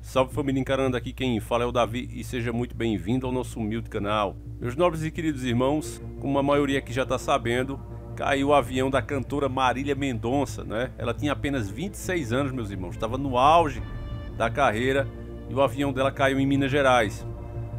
Salve família Encarando, aqui quem fala é o Davi e seja muito bem-vindo ao nosso humilde canal. Meus nobres e queridos irmãos, como a maioria aqui já está sabendo, caiu o avião da cantora Marília Mendonça, né? Ela tinha apenas 26 anos, meus irmãos, estava no auge da carreira e o avião dela caiu em Minas Gerais.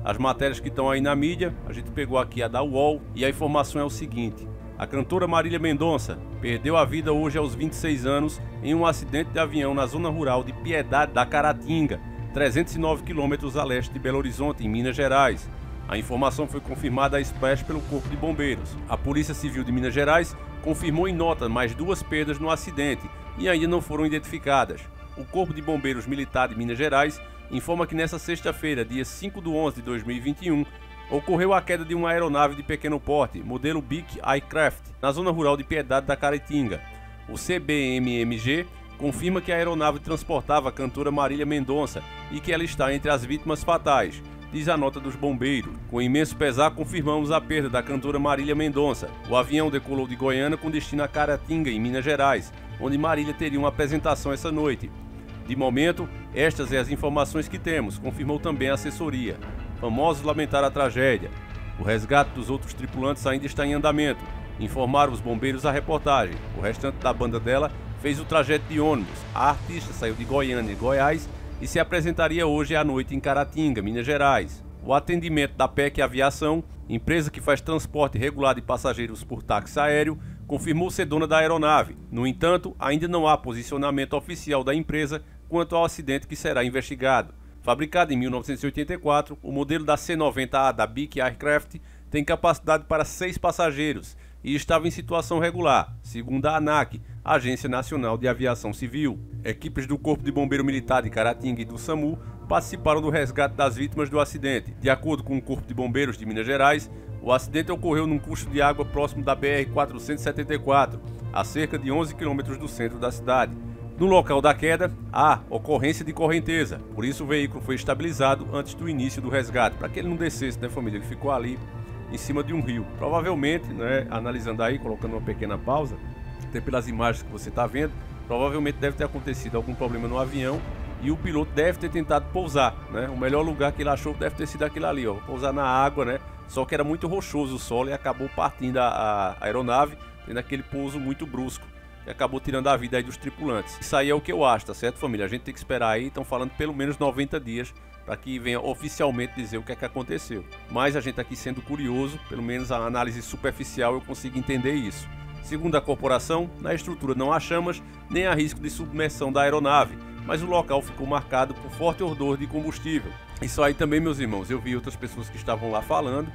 As matérias que estão aí na mídia, a gente pegou aqui a da UOL e a informação é o seguinte: a cantora Marília Mendonça perdeu a vida hoje aos 26 anos em um acidente de avião na zona rural de Piedade da Caratinga, 309 quilômetros a leste de Belo Horizonte, em Minas Gerais. A informação foi confirmada à express pelo Corpo de Bombeiros. A Polícia Civil de Minas Gerais confirmou em nota mais 2 perdas no acidente e ainda não foram identificadas. O Corpo de Bombeiros Militar de Minas Gerais informa que nesta sexta-feira, dia 5/11/2021, ocorreu a queda de uma aeronave de pequeno porte, modelo Bic Aircraft, na zona rural de Piedade da Caratinga. O CBMMG confirma que a aeronave transportava a cantora Marília Mendonça e que ela está entre as vítimas fatais, diz a nota dos bombeiros. Com imenso pesar, confirmamos a perda da cantora Marília Mendonça. O avião decolou de Goiânia com destino a Caratinga, em Minas Gerais, onde Marília teria uma apresentação essa noite. De momento, estas são as informações que temos, confirmou também a assessoria. Famosos lamentaram a tragédia. O resgate dos outros tripulantes ainda está em andamento, informaram os bombeiros à reportagem. O restante da banda dela fez o trajeto de ônibus. A artista saiu de Goiânia e Goiás e se apresentaria hoje à noite em Caratinga, Minas Gerais. O atendimento da PEC Aviação, empresa que faz transporte regular de passageiros por táxi aéreo, confirmou ser dona da aeronave. No entanto, ainda não há posicionamento oficial da empresa quanto ao acidente que será investigado. Fabricado em 1984, o modelo da C-90A da Bic Aircraft tem capacidade para 6 passageiros e estava em situação regular, segundo a ANAC, Agência Nacional de Aviação Civil. Equipes do Corpo de Bombeiro Militar de Caratinga e do SAMU participaram do resgate das vítimas do acidente. De acordo com o Corpo de Bombeiros de Minas Gerais, o acidente ocorreu num curso de água próximo da BR-474, a cerca de 11 quilômetros do centro da cidade. No local da queda, há ocorrência de correnteza, por isso o veículo foi estabilizado antes do início do resgate, para que ele não descesse, né, família? Ele ficou ali em cima de um rio. Provavelmente, né, analisando aí, colocando uma pequena pausa, até pelas imagens que você está vendo, provavelmente deve ter acontecido algum problema no avião e o piloto deve ter tentado pousar, né? O melhor lugar que ele achou deve ter sido aquele ali, ó, pousar na água, né? Só que era muito rochoso o solo e acabou partindo a aeronave, tendo aquele pouso muito brusco, que acabou tirando a vida aí dos tripulantes. Isso aí é o que eu acho, tá certo, família? A gente tem que esperar aí, estão falando pelo menos 90 dias para que venha oficialmente dizer o que é que aconteceu. Mas a gente aqui sendo curioso, pelo menos a análise superficial eu consigo entender isso. Segundo a corporação, na estrutura não há chamas nem há risco de submersão da aeronave, mas o local ficou marcado por forte odor de combustível. Isso aí também, meus irmãos, eu vi outras pessoas que estavam lá falando,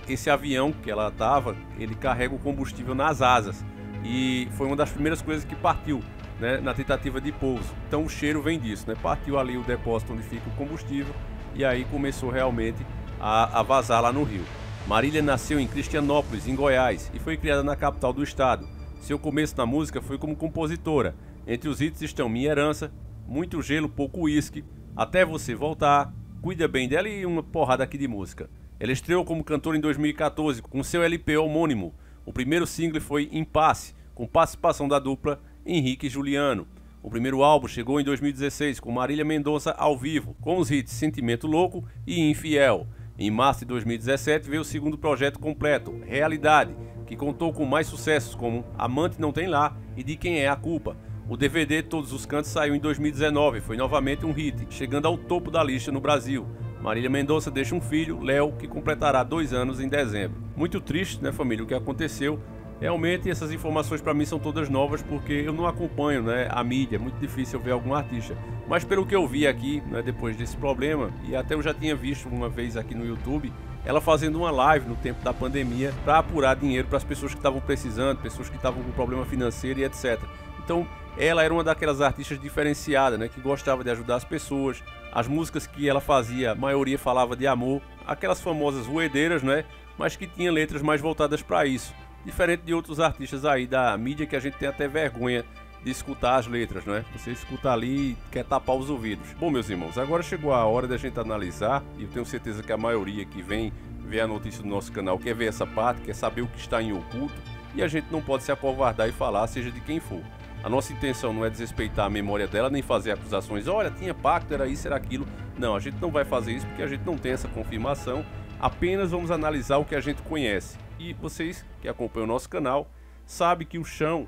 esse avião que ela estava, ele carrega o combustível nas asas e foi uma das primeiras coisas que partiu, né, na tentativa de pouso. Então o cheiro vem disso, né? Partiu ali o depósito onde fica o combustível e aí começou realmente a vazar lá no rio. Marília nasceu em Cristianópolis, em Goiás, e foi criada na capital do estado. Seu começo na música foi como compositora. Entre os hits estão Minha Herança, Muito Gelo, Pouco Uísque, Até Você Voltar, Cuida Bem Dela e uma porrada aqui de música. Ela estreou como cantora em 2014 com seu LP homônimo. O primeiro single foi Impasse, com participação da dupla Henrique e Juliano. O primeiro álbum chegou em 2016 com Marília Mendonça ao vivo, com os hits Sentimento Louco e Infiel. Em março de 2017 veio o segundo projeto completo, Realidade, que contou com mais sucessos como Amante Não Tem Lá e De Quem É a Culpa. O DVD Todos os Cantos saiu em 2019 e foi novamente um hit, chegando ao topo da lista no Brasil. Marília Mendonça deixa um filho, Léo, que completará 2 anos em dezembro. Muito triste, né, família, o que aconteceu. Realmente essas informações para mim são todas novas porque eu não acompanho, né, a mídia, é muito difícil ver algum artista. Mas pelo que eu vi aqui, né, depois desse problema, e até eu já tinha visto uma vez aqui no YouTube, ela fazendo uma live no tempo da pandemia para apurar dinheiro para as pessoas que estavam precisando, pessoas que estavam com problema financeiro e etc. Então ela era uma daquelas artistas diferenciadas, né, que gostava de ajudar as pessoas. As músicas que ela fazia, a maioria falava de amor, aquelas famosas voedeiras, né, mas que tinha letras mais voltadas para isso. Diferente de outros artistas aí da mídia que a gente tem até vergonha de escutar as letras, né? Você escuta ali e quer tapar os ouvidos. Bom, meus irmãos, agora chegou a hora da gente analisar, e eu tenho certeza que a maioria que vem ver a notícia do nosso canal quer ver essa parte, quer saber o que está em oculto, e a gente não pode se acovardar e falar, seja de quem for. A nossa intenção não é desrespeitar a memória dela, nem fazer acusações, olha, tinha pacto, era isso, era aquilo. Não, a gente não vai fazer isso porque a gente não tem essa confirmação, apenas vamos analisar o que a gente conhece. E vocês que acompanham o nosso canal, sabem que o chão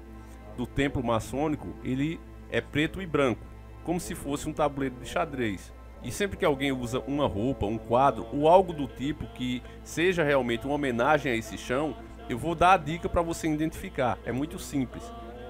do templo maçônico, ele é preto e branco, como se fosse um tabuleiro de xadrez. E sempre que alguém usa uma roupa, um quadro ou algo do tipo que seja realmente uma homenagem a esse chão, eu vou dar a dica para você identificar. É muito simples.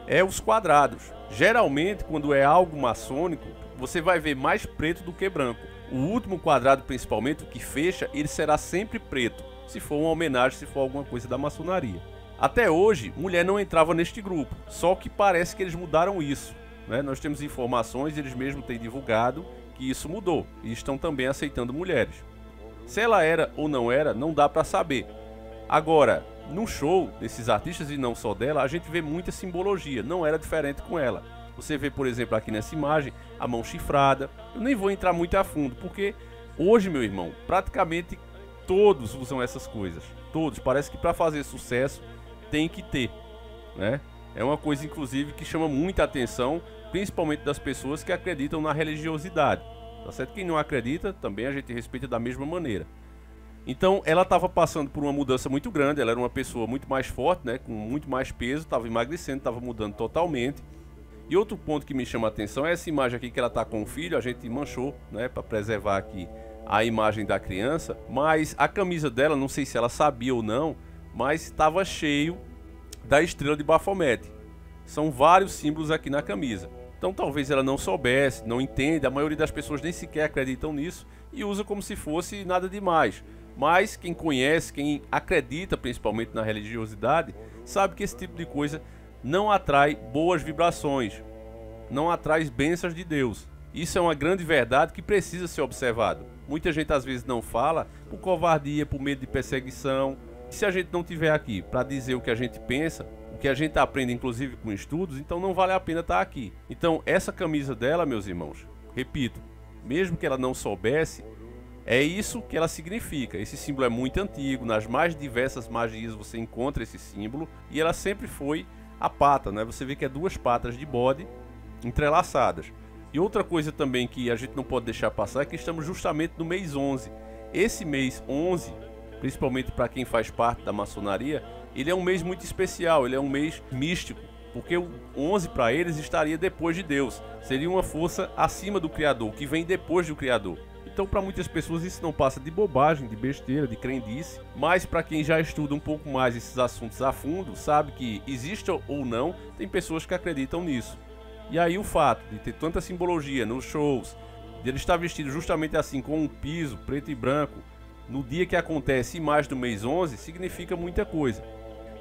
É os quadrados. Geralmente, quando é algo maçônico, você vai ver mais preto do que branco. O último quadrado, principalmente, o que fecha, ele será sempre preto, se for uma homenagem, se for alguma coisa da maçonaria. Até hoje, mulher não entrava neste grupo, só que parece que eles mudaram isso, né? Nós temos informações, eles mesmos têm divulgado que isso mudou e estão também aceitando mulheres. Se ela era ou não era, não dá para saber. Agora, no show desses artistas e não só dela, a gente vê muita simbologia, não era diferente com ela. Você vê, por exemplo, aqui nessa imagem, a mão chifrada. Eu nem vou entrar muito a fundo, porque hoje, meu irmão, praticamente todos usam essas coisas. Todos, parece que para fazer sucesso tem que ter, né? É uma coisa, inclusive, que chama muita atenção, principalmente das pessoas que acreditam na religiosidade. Tá certo? Quem não acredita, também a gente respeita da mesma maneira. Então, ela estava passando por uma mudança muito grande, ela era uma pessoa muito mais forte, né, com muito mais peso, estava emagrecendo, estava mudando totalmente. E outro ponto que me chama a atenção é essa imagem aqui que ela está com o filho, a gente manchou, né, para preservar aqui a imagem da criança, mas a camisa dela, não sei se ela sabia ou não, mas estava cheio da estrela de Baphomet. São vários símbolos aqui na camisa. Então talvez ela não soubesse, não entenda, a maioria das pessoas nem sequer acreditam nisso e usa como se fosse nada demais. Mas quem conhece, quem acredita principalmente na religiosidade, sabe que esse tipo de coisa não atrai boas vibrações, não atrai bênçãos de Deus. Isso é uma grande verdade que precisa ser observado. Muita gente às vezes não fala por covardia, por medo de perseguição. E se a gente não tiver aqui para dizer o que a gente pensa, o que a gente aprende inclusive com estudos, então não vale a pena estar aqui. Então essa camisa dela, meus irmãos, repito, mesmo que ela não soubesse, é isso que ela significa. Esse símbolo é muito antigo, nas mais diversas magias você encontra esse símbolo, e ela sempre foi a pata, né? Você vê que é duas patas de bode entrelaçadas. E outra coisa também que a gente não pode deixar passar é que estamos justamente no mês 11. Esse mês 11, principalmente para quem faz parte da maçonaria, ele é um mês muito especial, ele é um mês místico, porque o 11 para eles estaria depois de Deus, seria uma força acima do Criador, que vem depois do Criador. Então para muitas pessoas isso não passa de bobagem, de besteira, de crendice, mas para quem já estuda um pouco mais esses assuntos a fundo, sabe que existe ou não, tem pessoas que acreditam nisso. E aí o fato de ter tanta simbologia nos shows, de ele estar vestido justamente assim, com um piso preto e branco, no dia que acontece em mais do mês 11, significa muita coisa.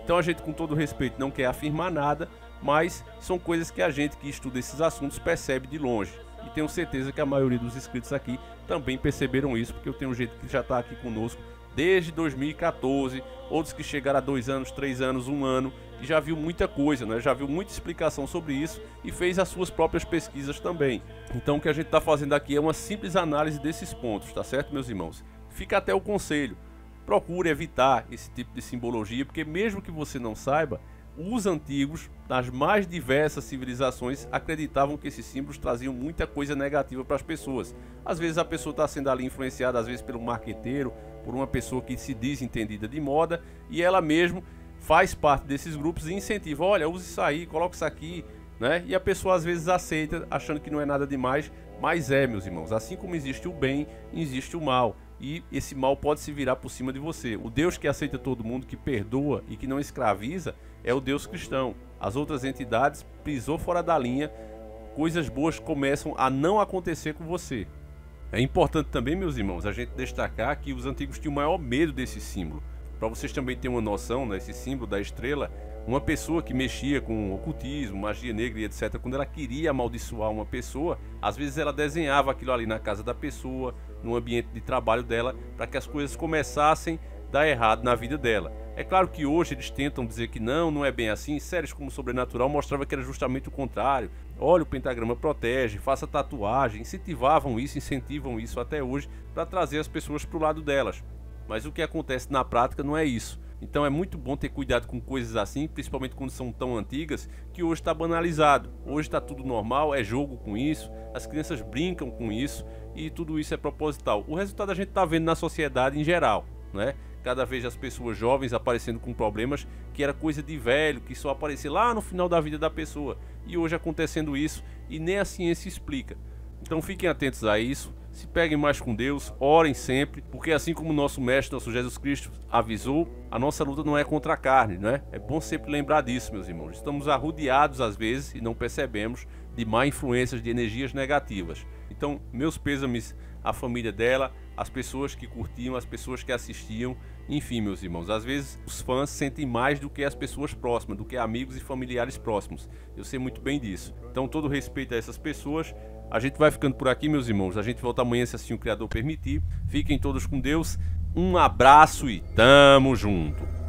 Então a gente, com todo respeito, não quer afirmar nada, mas são coisas que a gente que estuda esses assuntos percebe de longe. E tenho certeza que a maioria dos inscritos aqui também perceberam isso, porque eu tenho gente que já está aqui conosco desde 2014, outros que chegaram há 2 anos, 3 anos, 1 ano, e já viu muita coisa, né? Já viu muita explicação sobre isso e fez as suas próprias pesquisas também. Então o que a gente está fazendo aqui é uma simples análise desses pontos, tá certo, meus irmãos? Fica até o conselho, procure evitar esse tipo de simbologia, porque mesmo que você não saiba, os antigos, nas mais diversas civilizações, acreditavam que esses símbolos traziam muita coisa negativa para as pessoas. Às vezes a pessoa está sendo ali influenciada, às vezes pelo marqueteiro, por uma pessoa que se diz entendida de moda, e ela mesmo faz parte desses grupos e incentiva, olha, use isso aí, coloque isso aqui, né? E a pessoa às vezes aceita, achando que não é nada demais, mas é, meus irmãos, assim como existe o bem, existe o mal. E esse mal pode se virar por cima de você. O Deus que aceita todo mundo, que perdoa e que não escraviza, é o Deus cristão. As outras entidades, pisou fora da linha, coisas boas começam a não acontecer com você. É importante também, meus irmãos, a gente destacar que os antigos tinham o maior medo desse símbolo. Para vocês também terem uma noção, né, esse símbolo da estrela, uma pessoa que mexia com ocultismo, magia negra e etc., quando ela queria amaldiçoar uma pessoa, às vezes ela desenhava aquilo ali na casa da pessoa, no ambiente de trabalho dela, para que as coisas começassem a dar errado na vida dela. É claro que hoje eles tentam dizer que não é bem assim. Séries como Sobrenatural mostrava que era justamente o contrário. Olha, o pentagrama protege, faça tatuagem, incentivam isso até hoje para trazer as pessoas para o lado delas. Mas o que acontece na prática não é isso. Então é muito bom ter cuidado com coisas assim, principalmente quando são tão antigas, que hoje está banalizado. Hoje está tudo normal, é jogo com isso, as crianças brincam com isso e tudo isso é proposital. O resultado a gente está vendo na sociedade em geral, né? Cada vez as pessoas jovens aparecendo com problemas que era coisa de velho, que só aparecia lá no final da vida da pessoa. E hoje acontecendo isso e nem a ciência explica. Então fiquem atentos a isso, se peguem mais com Deus, orem sempre, porque assim como o nosso Mestre, nosso Jesus Cristo avisou, a nossa luta não é contra a carne, né? É bom sempre lembrar disso, meus irmãos. Estamos arrodeados às vezes e não percebemos de má influências de energias negativas. Então, meus pêsames à família dela, as pessoas que curtiam, as pessoas que assistiam, enfim, meus irmãos, às vezes os fãs sentem mais do que as pessoas próximas, do que amigos e familiares próximos. Eu sei muito bem disso. Então, todo respeito a essas pessoas. A gente vai ficando por aqui, meus irmãos. A gente volta amanhã, se assim o Criador permitir. Fiquem todos com Deus. Um abraço e tamo junto.